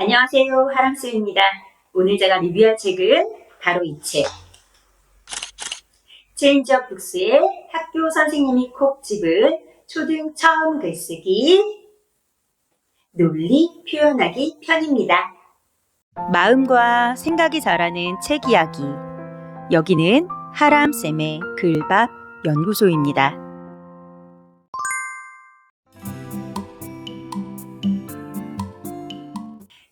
안녕하세요. 하람쌤입니다. 오늘 제가 리뷰할 책은 바로 이 책. 체인지업 북스의 학교 선생님이 콕 집은 초등 처음 글쓰기 논리 표현하기 편입니다. 마음과 생각이 자라는 책 이야기. 여기는 하람쌤의 글밥 연구소입니다.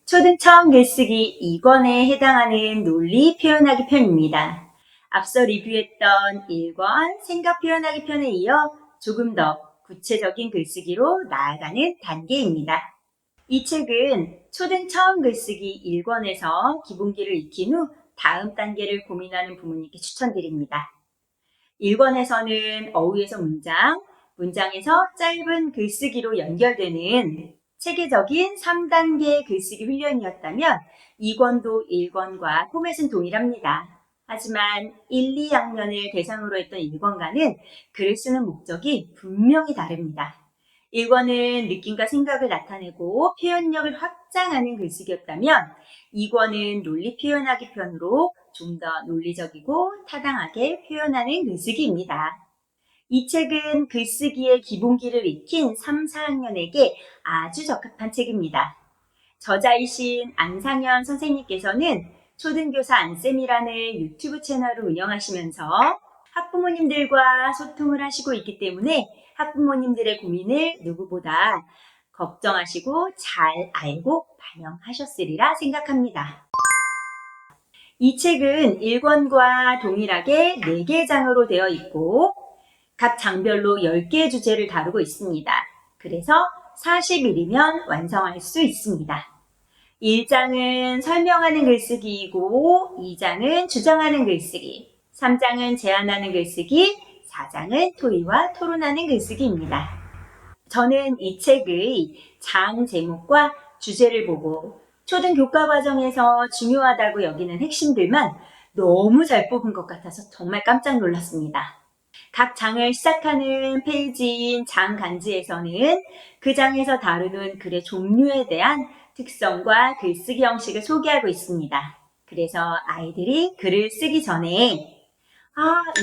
초등 처음 글쓰기 2권에 해당하는 논리 표현하기 편입니다. 앞서 리뷰했던 1권 생각 표현하기 편에 이어 조금 더 구체적인 글쓰기로 나아가는 단계입니다. 이 책은 초등 처음 글쓰기 1권에서 기본기를 익힌 후 다음 단계를 고민하는 부모님께 추천드립니다. 1권에서는 어휘에서 문장, 문장에서 짧은 글쓰기로 연결되는 체계적인 3단계 글쓰기 훈련이었다면 2권도 1권과 포맷은 동일합니다. 하지만 1, 2학년을 대상으로 했던 1권과는 글을 쓰는 목적이 분명히 다릅니다. 1권은 느낌과 생각을 나타내고 표현력을 확장하는 글쓰기였다면 2권은 논리 표현하기 편으로 좀 더 논리적이고 타당하게 표현하는 글쓰기입니다. 이 책은 글쓰기의 기본기를 익힌 3, 4학년에게 아주 적합한 책입니다. 저자이신 안상현 선생님께서는 초등교사 안쌤이라는 유튜브 채널을 운영하시면서 학부모님들과 소통을 하시고 있기 때문에 학부모님들의 고민을 누구보다 걱정하시고 잘 알고 반영하셨으리라 생각합니다. 이 책은 1권과 동일하게 4개 장으로 되어 있고 각 장별로 10개의 주제를 다루고 있습니다. 그래서 40일이면 완성할 수 있습니다. 1장은 설명하는 글쓰기이고 2장은 주장하는 글쓰기, 3장은 제안하는 글쓰기, 4장은 토의와 토론하는 글쓰기입니다. 저는 이 책의 장 제목과 주제를 보고 초등 교과 과정에서 중요하다고 여기는 핵심들만 너무 잘 뽑은 것 같아서 정말 깜짝 놀랐습니다. 각 장을 시작하는 페이지인 장 간지에서는 그 장에서 다루는 글의 종류에 대한 특성과 글쓰기 형식을 소개하고 있습니다. 그래서 아이들이 글을 쓰기 전에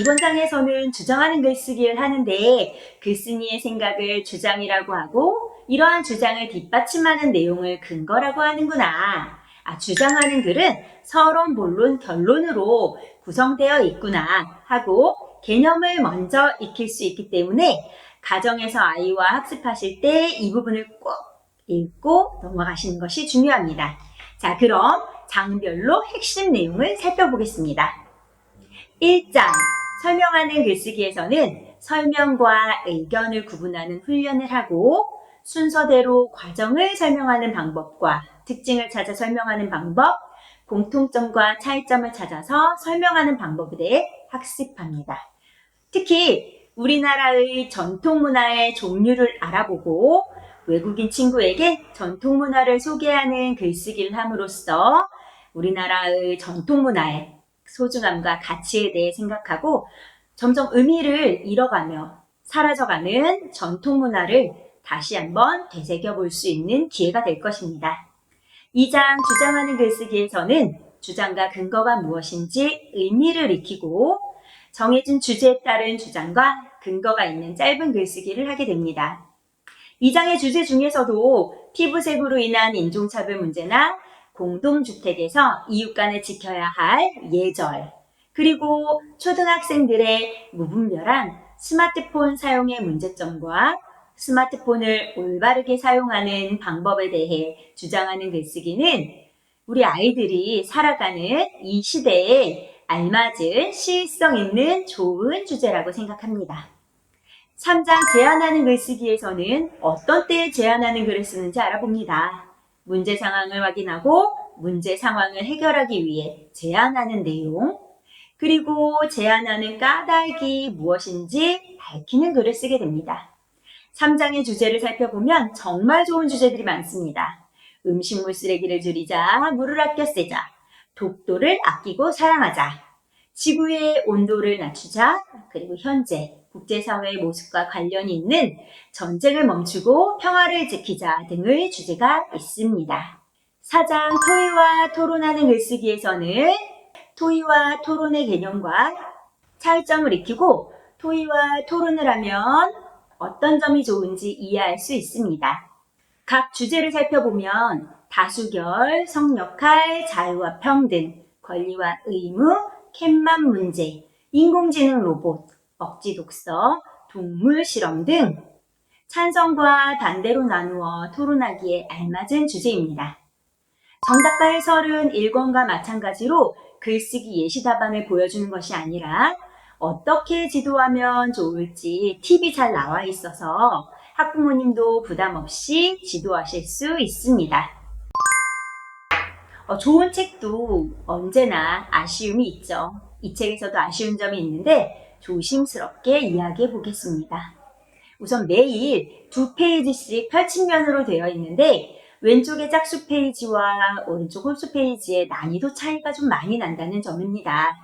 이번 장에서는 주장하는 글쓰기를 하는데 글쓴이의 생각을 주장이라고 하고 이러한 주장을 뒷받침하는 내용을 근거라고 하는구나. 주장하는 글은 서론, 본론, 결론으로 구성되어 있구나 하고 개념을 먼저 익힐 수 있기 때문에 가정에서 아이와 학습하실 때 이 부분을 꼭 읽고 넘어가시는 것이 중요합니다. 자, 그럼 장별로 핵심 내용을 살펴보겠습니다. 1장, 설명하는 글쓰기에서는 설명과 의견을 구분하는 훈련을 하고 순서대로 과정을 설명하는 방법과 특징을 찾아 설명하는 방법, 공통점과 차이점을 찾아서 설명하는 방법에 대해 학습합니다. 특히 우리나라의 전통문화의 종류를 알아보고 외국인 친구에게 전통문화를 소개하는 글쓰기를 함으로써 우리나라의 전통문화의 소중함과 가치에 대해 생각하고 점점 의미를 잃어가며 사라져가는 전통문화를 다시 한번 되새겨볼 수 있는 기회가 될 것입니다. 2장 주장하는 글쓰기에서는 주장과 근거가 무엇인지 의미를 익히고 정해진 주제에 따른 주장과 근거가 있는 짧은 글쓰기를 하게 됩니다. 2장의 주제 중에서도 피부색으로 인한 인종차별 문제나 공동주택에서 이웃 간에 지켜야 할 예절, 그리고 초등학생들의 무분별한 스마트폰 사용의 문제점과 스마트폰을 올바르게 사용하는 방법에 대해 주장하는 글쓰기는 우리 아이들이 살아가는 이 시대에 알맞은 시의성 있는 좋은 주제라고 생각합니다. 3장 제안하는 글쓰기에서는 어떤 때에 제안하는 글을 쓰는지 알아봅니다. 문제 상황을 확인하고 문제 상황을 해결하기 위해 제안하는 내용, 그리고 제안하는 까닭이 무엇인지 밝히는 글을 쓰게 됩니다. 3장의 주제를 살펴보면 정말 좋은 주제들이 많습니다. 음식물 쓰레기를 줄이자, 물을 아껴 쓰자, 독도를 아끼고 사랑하자, 지구의 온도를 낮추자, 그리고 현재 국제사회의 모습과 관련이 있는 전쟁을 멈추고 평화를 지키자 등의 주제가 있습니다. 4장 토의와 토론하는 글쓰기에서는 토의와 토론의 개념과 차이점을 익히고 토의와 토론을 하면 어떤 점이 좋은지 이해할 수 있습니다. 각 주제를 살펴보면 다수결, 성역할, 자유와 평등, 권리와 의무, 캣맘 문제, 인공지능 로봇, 억지 독서, 동물 실험 등 찬성과 반대로 나누어 토론하기에 알맞은 주제입니다. 정답과 해설은 1권과 마찬가지로 글쓰기 예시 답안을 보여주는 것이 아니라 어떻게 지도하면 좋을지 팁이 잘 나와 있어서 학부모님도 부담 없이 지도하실 수 있습니다. 좋은 책도 언제나 아쉬움이 있죠. 이 책에서도 아쉬운 점이 있는데 조심스럽게 이야기해 보겠습니다. 우선 매일 2페이지씩 펼침면으로 되어 있는데 왼쪽의 짝수 페이지와 오른쪽 홀수 페이지의 난이도 차이가 좀 많이 난다는 점입니다.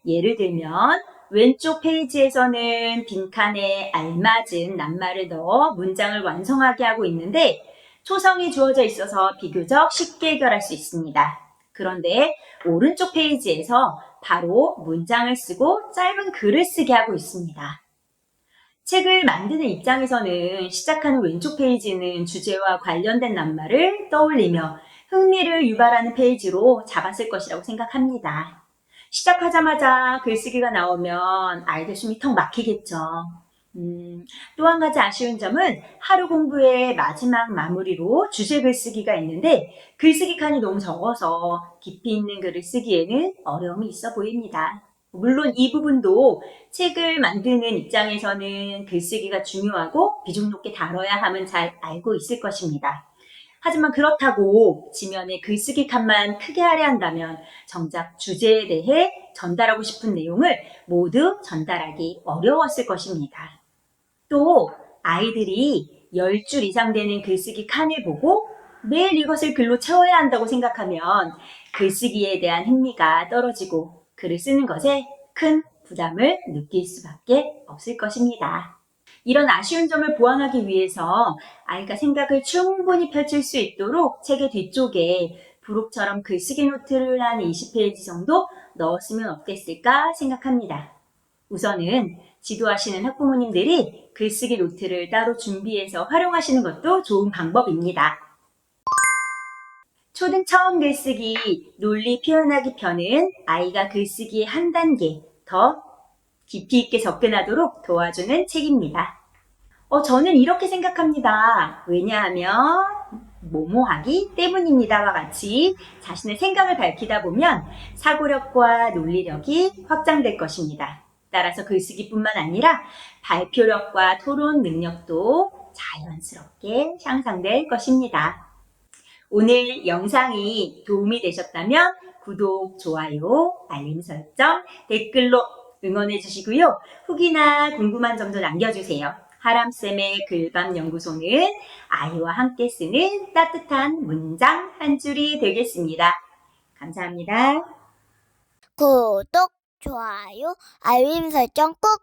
예를 들면 왼쪽 페이지에서는 빈칸에 알맞은 낱말을 넣어 문장을 완성하게 하고 있는데 초성이 주어져 있어서 비교적 쉽게 해결할 수 있습니다. 그런데 오른쪽 페이지에서 바로 문장을 쓰고 짧은 글을 쓰게 하고 있습니다. 책을 만드는 입장에서는 시작하는 왼쪽 페이지는 주제와 관련된 낱말을 떠올리며 흥미를 유발하는 페이지로 잡았을 것이라고 생각합니다. 시작하자마자 글쓰기가 나오면 아이들 숨이 턱 막히겠죠. 또 한 가지 아쉬운 점은 하루 공부의 마지막 마무리로 주제 글쓰기가 있는데 글쓰기 칸이 너무 적어서 깊이 있는 글을 쓰기에는 어려움이 있어 보입니다. 물론 이 부분도 책을 만드는 입장에서는 글쓰기가 중요하고 비중 높게 다뤄야 함은 잘 알고 있을 것입니다. 하지만 그렇다고 지면에 글쓰기 칸만 크게 하려 한다면 정작 주제에 대해 전달하고 싶은 내용을 모두 전달하기 어려웠을 것입니다. 또 아이들이 10줄 이상 되는 글쓰기 칸을 보고 매일 이것을 글로 채워야 한다고 생각하면 글쓰기에 대한 흥미가 떨어지고 글을 쓰는 것에 큰 부담을 느낄 수밖에 없을 것입니다. 이런 아쉬운 점을 보완하기 위해서 아이가 생각을 충분히 펼칠 수 있도록 책의 뒤쪽에 부록처럼 글쓰기 노트를 한 20페이지 정도 넣었으면 어땠을까 생각합니다. 우선은 지도하시는 학부모님들이 글쓰기 노트를 따로 준비해서 활용하시는 것도 좋은 방법입니다. 초등 처음 글쓰기 논리 표현하기 편은 아이가 글쓰기에 한 단계 더 깊이 있게 접근하도록 도와주는 책입니다. 저는 이렇게 생각합니다. 왜냐하면 뭐뭐하기 때문입니다와 같이 자신의 생각을 밝히다 보면 사고력과 논리력이 확장될 것입니다. 따라서 글쓰기뿐만 아니라 발표력과 토론 능력도 자연스럽게 향상될 것입니다. 오늘 영상이 도움이 되셨다면 구독, 좋아요, 알림 설정, 댓글로 응원해 주시고요. 후기나 궁금한 점도 남겨주세요. 하람쌤의 글밤연구소는 아이와 함께 쓰는 따뜻한 문장 한 줄이 되겠습니다. 감사합니다. 구독, 좋아요, 알림 설정 꾹